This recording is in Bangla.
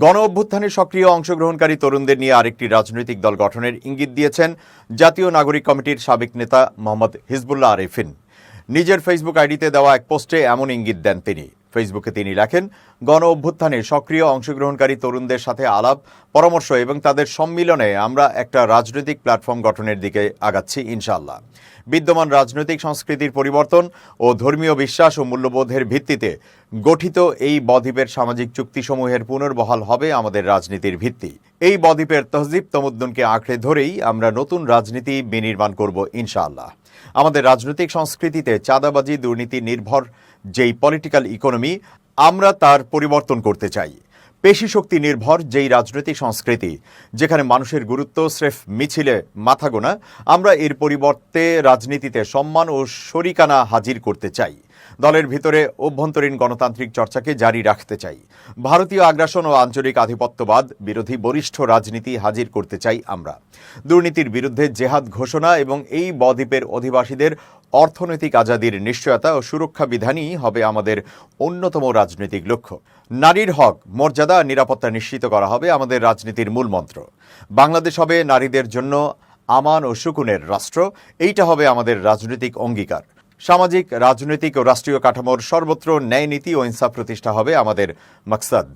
গণ অভ্যুত্থানে সক্রিয় অংশগ্রহণকারী তরুণদের নিয়ে আরেকটি রাজনৈতিক দল গঠনের ইঙ্গিত দিয়েছেন জাতীয় নাগরিক কমিটির সাবেক নেতা মোহাম্মদ হিজবুল্লাহ আরিফিন। নিজের ফেসবুক আইডিতে দেওয়া এক পোস্টে এমন ইঙ্গিত দেন তিনি। ফেসবুকে তিনি লেখেন, গণ অভ্যুত্থানে সক্রিয় অংশগ্রহণকারী তরুণদের সাথে আলাপ পরামর্শ এবং তাদের সম্মিলনে আমরা একটা রাজনৈতিক প্ল্যাটফর্ম গঠনের দিকে আগাচ্ছি ইনশাআল্লাহ। বিদ্যমান রাজনৈতিক সংস্কৃতির পরিবর্তন ও ধর্মীয় বিশ্বাস ও মূল্যবোধের ভিত্তিতে গঠিত এই বদ্বীপের সামাজিক চুক্তিসমূহের পুনর্বহাল হবে আমাদের রাজনীতির ভিত্তি। এই বদ্বীপের তহজিব তমদ্দুনকে আঁকড়ে ধরেই আমরা নতুন রাজনীতি বিনির্মাণ করব ইনশাআল্লাহ। আমাদের রাজনৈতিক সংস্কৃতিতে চাঁদাবাজি দুর্নীতি নির্ভর যেই পলিটিক্যাল ইকোনমি, আমরা তার পরিবর্তন করতে চাই। পেশি শক্তি নির্ভর যেই রাজনৈতিক সংস্কৃতি, যেখানে মানুষের গুরুত্ব স্রেফ মিছিলে মাথা গোনা, আমরা এর পরিবর্তে রাজনীতিতে সম্মান ও শরিকানা হাজির করতে চাই। দলের ভিতরে অভ্যন্তরীণ গণতান্ত্রিক চর্চাকে জারি রাখতে চাই। ভারতীয় আগ্রাসন ও আঞ্চলিক আধিপত্যবাদ বিরোধী বলিষ্ঠ রাজনীতি হাজির করতে চাই আমরা। দুর্নীতির বিরুদ্ধে জেহাদ ঘোষণা এবং এই বদ্বীপের অধিবাসীদের অর্থনৈতিক আজাদির নিশ্চয়তা ও সুরক্ষা বিধানই হবে আমাদের অন্যতম রাজনৈতিক লক্ষ্য। নারীর হক, মর্যাদা, নিরাপত্তা নিশ্চিত করা হবে আমাদের রাজনীতির মূল মন্ত্র। বাংলাদেশ হবে নারীদের জন্য আমান ও সুকুনের রাষ্ট্র, এইটা হবে আমাদের রাজনৈতিক অঙ্গীকার। সামাজিক, রাজনৈতিক ও রাষ্ট্রীয় কাঠামোর সর্বত্র ন্যায় নীতি ও ইনসাফ প্রতিষ্ঠা হবে আমাদের মাকসাদ।